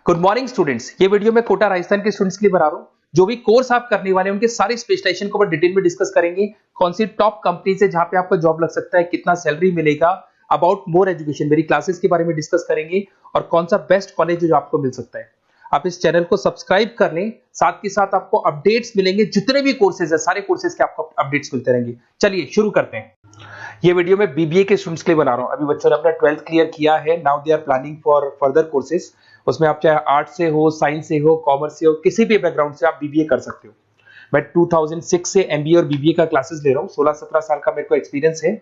Good morning students. ये video मैं कोटा राजस्थान के स्टूडेंट्स के लिए बना रहा हूँ। जो भी कोर्स आप करने वाले हैं उनके सारे स्पेशलाइजेशन को डिटेल में डिस्कस करेंगे। कौन सी टॉप कंपनी से जहां पे आपको जॉब लग सकता है, कितना सैलरी मिलेगा, अबाउट मोर एजुकेशन, मेरी क्लासेस के बारे में डिस्कस करेंगे और कौन सा बेस्ट कॉलेज जो आपको मिल सकता है। आप इस चैनल को सब्सक्राइब कर लें, साथ के साथ आपको अपडेट्स मिलेंगे। जितने भी कोर्सेज है सारे कोर्सेज के आपको अपडेट्स मिलते रहेंगे। चलिए शुरू करते हैं। ये वीडियो मैं बीबीए के स्टूडेंट्स के लिए बना रहा हूँ। अभी बच्चों ने अपना 12th क्लियर किया है, now they are planning for further courses. उसमें आप चाहे आर्ट से हो, साइंस से हो, कॉमर्स से हो, किसी भी बैकग्राउंड से आप बीबीए कर सकते हो। मैं 2006 से एमबीए और बीबीए का क्लासेस ले रहा हूँ। 16-17 साल का मेरे को एक्सपीरियंस है।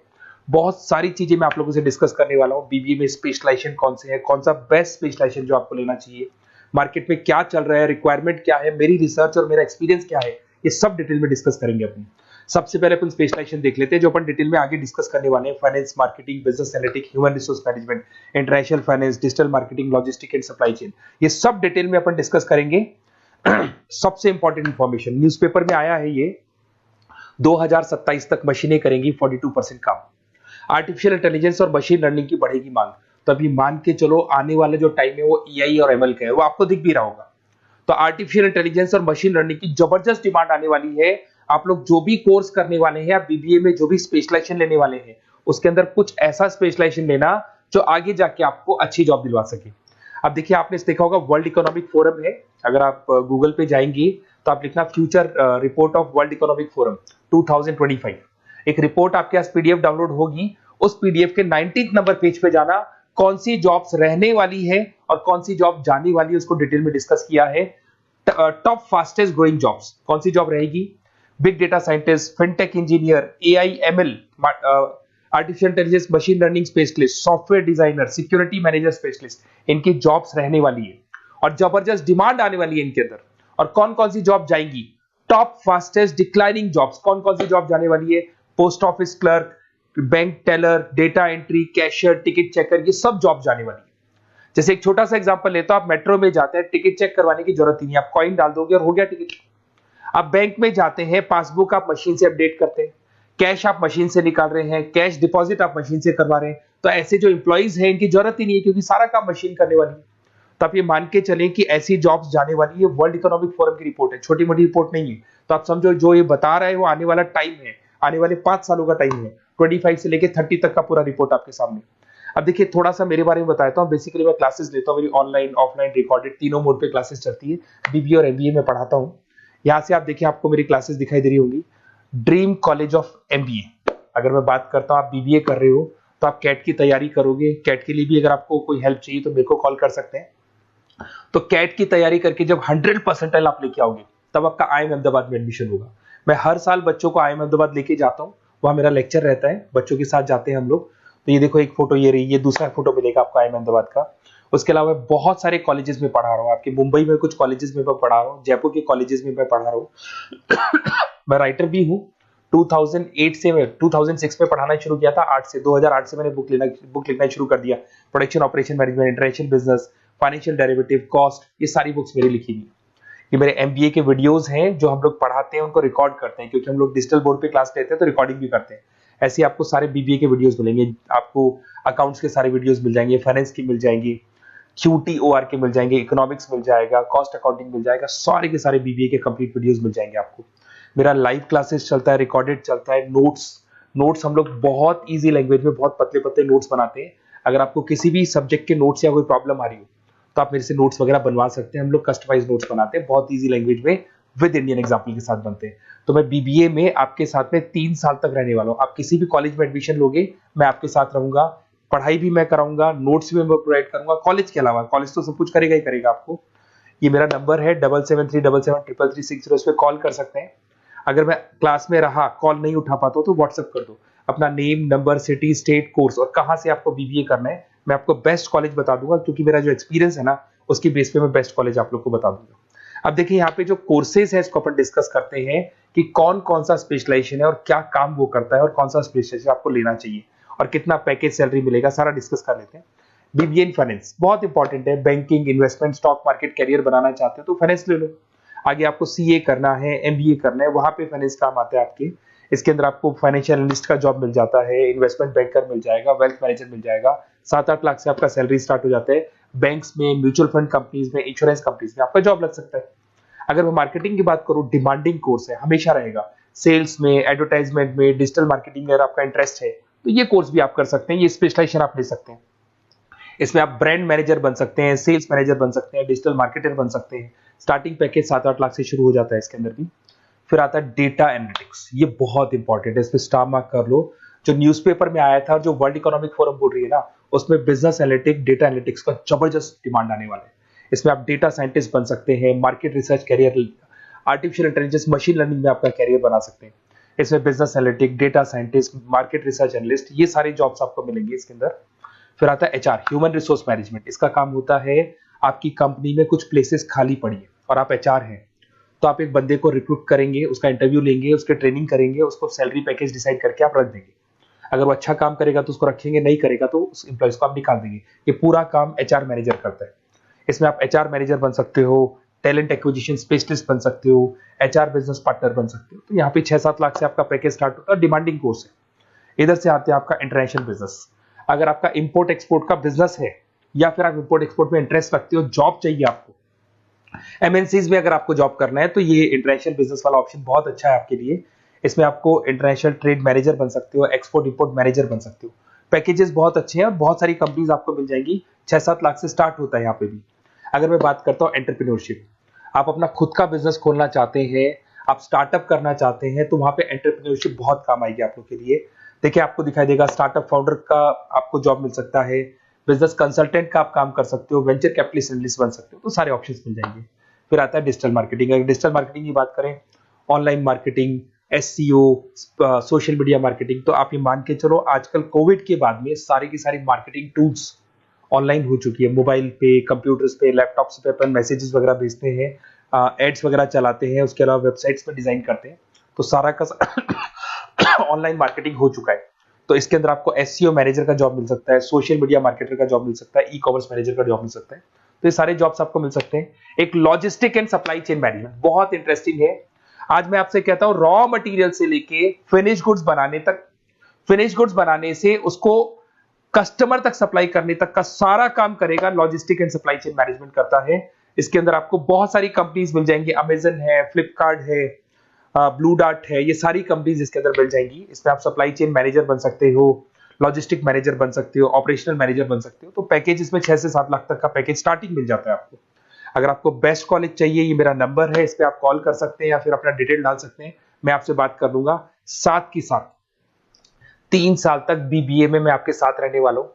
बहुत सारी चीजें मैं आप लोगों से डिस्कस करने वाला हूँ। बीबीए में स्पेशलाइजेशन कौन से है, कौन सा बेस्ट स्पेशलाइजेशन जो आपको लेना चाहिए, मार्केट में क्या चल रहा है, रिक्वायरमेंट क्या है, मेरी रिसर्च और मेरा एक्सपीरियंस क्या है, ये सब डिटेल में डिस्कस करेंगे अपनी। सबसे पहले अपन स्पेशलाइजेशन देख लेते हैं जो अपन डिटेल में आगे डिस्कस करने वाले हैं। Finance, marketing, business analytics, human resource management, international finance, digital marketing, logistic and supply chain, ये सब डिटेल में अपन डिस्कस करेंगे। सबसे इंपॉर्टेंट इंफॉर्मेशन न्यूज़पेपर में आया है, ये 2027 तक मशीनें करेंगी 42% काम। आर्टिफिशियल इंटेलिजेंस और मशीन लर्निंग की बढ़ेगी मांग। तो अभी मान के चलो आने वाला जो टाइम है वो एआई और एमएल का है, वो आपको दिख भी रहा होगा। तो आर्टिफिशियल इंटेलिजेंस और मशीन लर्निंग की जबरदस्त डिमांड आने वाली है। आप लोग जो भी कोर्स करने वाले हैं, आप बीबीए में जो भी स्पेशलाइजेशन लेने वाले हैं, उसके अंदर कुछ ऐसा स्पेशलाइजेशन लेना जो आगे जाके आपको अच्छी जॉब दिलवा सके। अब देखिए, आपने देखा होगा वर्ल्ड इकोनॉमिक फोरम है। अगर आप गूगल पे जाएंगे तो आप लिखना future report of world economic forum 2025। एक रिपोर्ट आपके पास पीडीएफ डाउनलोड होगी। उस पीडीएफ के 19th नंबर पेज पे जाना, कौन सी जॉब्स रहने वाली है और कौन सी जॉब जाने वाली है उसको डिटेल में डिस्कस किया है। टॉप फास्टेस्ट ग्रोइंग जॉब्स, कौन सी जॉब रहेगी, big data scientist, fintech engineer, AI ML, artificial intelligence, machine learning specialist, software designer, security manager specialist, इनकी जॉब्स रहने वाली है और जबरदस्त डिमांड आने वाली है इनके अंदर। और कौन कौन सी जॉब जाएंगी, टॉप फास्टेस्ट डिक्लाइनिंग जॉब्स, कौन कौन सी जॉब जाने वाली है, post office clerk, bank teller, data entry, cashier, ticket checker, ये सब जॉब जाने वाली है। जैसे एक छोटा सा एग्जांपल लेता हूं, आप मेट्रो में जाते हैं, टिकट चेक करवाने की जरूरत ही नहीं, आप कॉइन डाल दोगे और हो गया टिकट। आप बैंक में जाते हैं, पासबुक आप मशीन से अपडेट करते हैं, कैश आप मशीन से निकाल रहे हैं, कैश डिपॉजिट आप मशीन से करवा रहे हैं। तो ऐसे जो एम्प्लॉइज हैं इनकी जरूरत ही नहीं है, क्योंकि सारा काम मशीन करने वाली है। तो आप ये मान के चलें कि ऐसी जॉब्स जाने वाली है। वर्ल्ड इकोनॉमिक फोरम की रिपोर्ट है, छोटी मोटी रिपोर्ट नहीं है। तो आप समझो जो ये बता रहा है वो आने वाला टाइम है, आने वाले 5 सालों का टाइम है। 25 से लेके 30 तक का पूरा रिपोर्ट आपके सामने। अब देखिए, थोड़ा सा मेरे बारे में बताता हूँ। बेसिकली मैं क्लासेस लेता हूँ, मेरी ऑनलाइन, ऑफलाइन, रिकॉर्डेड, तीनों मोड पे क्लासेस चलती है। बीबीए और एमबीए में पढ़ाता हूँ। यहाँ से आप देखिए, आपको मेरी क्लासेस दिखाई दे रही होंगी। Dream college of MBA. अगर मैं बात करता हूँ, आप बीबीए कर रहे हो तो आप कैट की तैयारी करोगे। कैट के लिए भी अगर आपको कोई हेल्प चाहिए तो मेरे को कॉल कर सकते हैं। तो कैट की तैयारी करके जब 100% आप लेके आओगे तब आपका आईएम अहमदाबाद में एडमिशन होगा। मैं हर साल बच्चों को आईएम अहमदाबाद लेके जाता हूँ, वहां मेरा लेक्चर रहता है, बच्चों के साथ जाते हैं हम लोग। तो ये देखो, एक फोटो ये रही, ये दूसरा फोटो मिलेगा आपको आईएम अहमदाबाद का। उसके अलावा बहुत सारे कॉलेजेस में पढ़ा रहा हूँ। आपके मुंबई में कुछ कॉलेजेस में मैं पढ़ा रहा हूँ, जयपुर के कॉलेजेस में मैं पढ़ा रहा हूँ। मैं राइटर भी हूँ। 2008 से मैं 2006 में पढ़ाना शुरू किया था। 2008 से मैंने बुक लिखना शुरू कर दिया। Production operation management, international business, financial derivative, cost, ये सारी बुक्स मेरी लिखी हुई। ये मेरे एमबीए के वीडियोस हैं जो हम लोग पढ़ाते हैं, उनको रिकॉर्ड करते हैं, क्योंकि हम लोग डिजिटल बोर्ड पे क्लास लेते हैं तो रिकॉर्डिंग भी करते हैं। ऐसे आपको सारे बीबीए के वीडियोस मिलेंगे। आपको अकाउंट्स के सारे वीडियोस मिल जाएंगे, फाइनेंस की मिल जाएंगी, क्यूटीओआर के मिल जाएंगे, इकोनॉमिक्स मिल जाएगा, कॉस्ट अकाउंटिंग मिल जाएगा, सारे के सारे बीबीए के कंप्लीट वीडियोस मिल जाएंगे आपको। मेरा लाइव क्लासेस चलता है, रिकॉर्डेड चलता है, नोट्स हम लोग बहुत ईजी लैंग्वेज में बहुत पतले पतले नोट्स बनाते हैं। अगर आपको किसी भी सब्जेक्ट के नोट्स या कोई प्रॉब्लम आ रही हो तो आप मेरे से नोट्स वगैरह बनवा सकते हैं। हम लोग कस्टमाइज नोट्स बनाते हैं, बहुत इजी लैंग्वेज में, विद इंडियन एग्जाम्पल के साथ बनते हैं। तो मैं बीबीए में आपके साथ में 3 साल तक रहने वाला हूँ। आप किसी भी कॉलेज में एडमिशन लोगे, मैं आपके साथ रहूंगा, पढ़ाई भी मैं कराऊंगा, नोट्स भी मैं प्रोवाइड करूंगा। कॉलेज के अलावा, कॉलेज तो सब कुछ करेगा ही करेगा आपको। ये मेरा नंबर है 7737733360, इस पे कॉल कर सकते हैं। अगर मैं क्लास में रहा, कॉल नहीं उठा पाता तो व्हाट्सएप कर दो अपना name, number, city, state, course और कहां से आपको बीबीए करना है। मैं आपको बेस्ट कॉलेज बता दूंगा, क्योंकि मेरा जो एक्सपीरियंस है ना, उसकी बेस पे मैं बेस्ट कॉलेज आप लोग को बता दूंगा। अब देखिए, यहाँ पे जो कोर्सेज है इसको अपन डिस्कस करते हैं कि कौन कौन सा स्पेशलाइजेशन है और क्या काम वो करता है और कौन सा स्पेशलाइजेशन आपको लेना चाहिए और कितना पैकेज सैलरी मिलेगा, सारा डिस्कस कर लेते हैं। बीबीए इन फाइनेंस बहुत इंपॉर्टेंट है। Banking, investment, stock market career बनाना चाहते हो तो फाइनेंस ले लो। आगे आपको सीए करना है, एमबीए करना है, वहां पे फाइनेंस काम आता है आपके। इसके अंदर आपको फाइनेंशियल एनालिस्ट का जॉब मिल जाता है, इन्वेस्टमेंट बैंकर मिल जाएगा, वेल्थ मैनेजर मिल जाएगा। 7-8 लाख से आपका सैलरी स्टार्ट हो जाता है। बैंक्स में, म्यूचुअल फंड कंपनीज में, इंश्योरेंस कंपनीज में आपका जॉब लग सकता है। अगर मैं मार्केटिंग की बात करूं, डिमांडिंग कोर्स है, हमेशा रहेगा। सेल्स में, एडवर्टाइजमेंट में, डिजिटल मार्केटिंग में अगर आपका इंटरेस्ट है तो ये कोर्स भी आप कर सकते हैं, ये स्पेशलाइजेशन आप ले सकते हैं। इसमें आप ब्रांड मैनेजर बन सकते हैं, सेल्स मैनेजर बन सकते हैं, डिजिटल मार्केटर बन सकते हैं। स्टार्टिंग पैकेज 7-8 लाख से शुरू हो जाता है इसके अंदर भी। फिर आता है डेटा एनालिटिक्स, ये बहुत इंपॉर्टेंट है, इस पर स्टार मार्क कर लो। जो न्यूज़पेपर में आया था और जो वर्ल्ड इकोनॉमिक फोरम बोल रही है ना, उसमें बिजनेस एनालिटिक, डेटा एनालिटिक्स का जबरदस्त डिमांड आने वाला है। इसमें आप डेटा साइंटिस्ट बन सकते हैं, market research career, artificial intelligence, machine learning में आपका कैरियर बना सकते हैं। इसमें business analytic, data scientist, market research analyst, ये सारे जॉब्स आपको मिलेंगे इसके अंदर। फिर आता है एचआर, ह्यूमन रिसोर्स मैनेजमेंट। इसका काम होता है, आपकी कंपनी में कुछ प्लेसेस खाली पड़ी है और आप एचआर हैं, तो आप एक बंदे को रिक्रूट करेंगे, उसका इंटरव्यू लेंगे, उसके ट्रेनिंग करेंगे, उसको सैलरी पैकेज डिसाइड करके आप रख देंगे। अगर वो अच्छा काम करेगा तो उसको रखेंगे, नहीं करेगा तो उस एम्प्लॉइज को आप निकाल देंगे। ये पूरा काम एचआर मैनेजर करता है। इसमें आप एचआर मैनेजर बन सकते हो, टैलेंट एक्विजिशन स्पेशलिस्ट बन सकते हो, एचआर बिजनेस पार्टनर बन सकते हो। तो यहाँ पे 6-7 लाख से आपका पैकेज स्टार्ट होता है, डिमांडिंग कोर्स है। इधर से आते हैं आपका इंटरनेशनल बिजनेस। अगर आपका इंपोर्ट एक्सपोर्ट का बिजनेस है या फिर आप इंपोर्ट एक्सपोर्ट में इंटरेस्ट रखते हो, जॉब चाहिए आपको, एमएनसीज में अगर आपको जॉब करना है, तो ये इंटरनेशनल बिजनेस वाला ऑप्शन बहुत अच्छा है आपके लिए। इसमें आपको इंटरनेशनल ट्रेड मैनेजर बन सकते हो, एक्सपोर्ट इंपोर्ट मैनेजर बन सकते हो। पैकेजेस बहुत अच्छे हैं और बहुत सारी कंपनीज आपको मिल जाएंगी। 6-7 लाख से स्टार्ट होता है यहाँ पे भी। अगर मैं बात करता हूँ एंटरप्रेन्योरशिप, आप अपना खुद का बिजनेस खोलना चाहते हैं, आप स्टार्टअप करना चाहते हैं, तो वहां पे एंटरप्रेन्योरशिप बहुत काम आएगी आप लोग के लिए। देखिए, आपको दिखाई देगा स्टार्टअप फाउंडर का आपको जॉब मिल सकता है, बिजनेस कंसल्टेंट का आप काम कर सकते हो, वेंचर कैपिटलिस्ट एनालिस्ट बन सकते हो, तो सारे ऑप्शंस मिल जाएंगे। फिर आता है डिजिटल मार्केटिंग। अगर डिजिटल मार्केटिंग की बात करें, online marketing, SEO, social media marketing, तो आप ये मान के चलो आजकल कोविड के बाद में सारी की सारी मार्केटिंग टूल्स ऑनलाइन हो चुकी है। मोबाइल पे, कंप्यूटर्स पे, लैपटॉप्स पे अपन मैसेजेस वगैरह भेजते हैं, एड्स वगैरह चलाते हैं, उसके अलावा वेबसाइट्स पे डिजाइन करते हैं, तो सारा का ऑनलाइन मार्केटिंग हो चुका है। तो इसके अंदर आपको एसईओ मैनेजर का जॉब मिल सकता है, सोशल मीडिया मार्केटर का जॉब मिल सकता है, ई कॉमर्स मैनेजर का जॉब मिल सकता है। तो ये सारे जॉब्स आपको मिल सकते हैं। एक logistic and supply chain management बहुत इंटरेस्टिंग है। आज मैं आपसे कहता हूं, रॉ मटेरियल से लेके फिनिश गुड्स बनाने तक, फिनिश गुड्स बनाने से उसको कस्टमर तक सप्लाई करने तक का सारा काम करेगा logistic and supply chain management करता है। इसके अंदर आपको बहुत सारी कंपनीज मिल जाएंगी, अमेजन है, फ्लिपकार्ट है, ब्लू डार्ट है, ये सारी कंपनीज इसके अंदर मिल जाएंगी। इसमें आप सप्लाई चेन मैनेजर बन सकते हो, लॉजिस्टिक मैनेजर बन सकते हो, ऑपरेशनल मैनेजर बन सकते हो। तो पैकेज इसमें 6 से 7 लाख तक का पैकेज स्टार्टिंग मिल जाता है आपको। अगर आपको बेस्ट कॉलेज चाहिए, ये मेरा नंबर है, इस पे आप कॉल कर सकते हैं या फिर अपना डिटेल डाल सकते हैं, मैं आपसे बात कर लूंगा। साथ की साथ 3 साल तक बीबीए में मैं आपके साथ रहने वाला हूं।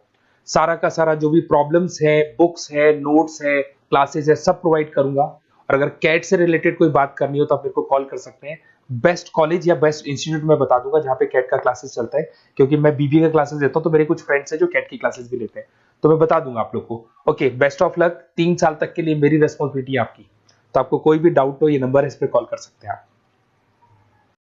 सारा का सारा जो भी प्रॉब्लम्स है, बुक्स है, नोट्स है, क्लासेस है, सब प्रोवाइड करूंगा। और अगर कैट से रिलेटेड कोई बात करनी हो तो आप मेरे को कॉल कर सकते हैं। बेस्ट कॉलेज या बेस्ट इंस्टीट्यूट में बता दूंगा जहां पे कैट का क्लासेस चलता है, क्योंकि मैं बीबीए का क्लासेस देता हूं, तो मेरे कुछ फ्रेंड्स हैं जो कैट की क्लासेस भी लेते हैं, तो मैं बता दूंगा आप लोग को। Okay, best of luck. 3 साल तक के लिए मेरी रेस्पॉन्सिबिलिटी आपकी। तो आपको कोई भी डाउट हो, ये नंबर है, इस पर कॉल कर सकते हैं आप।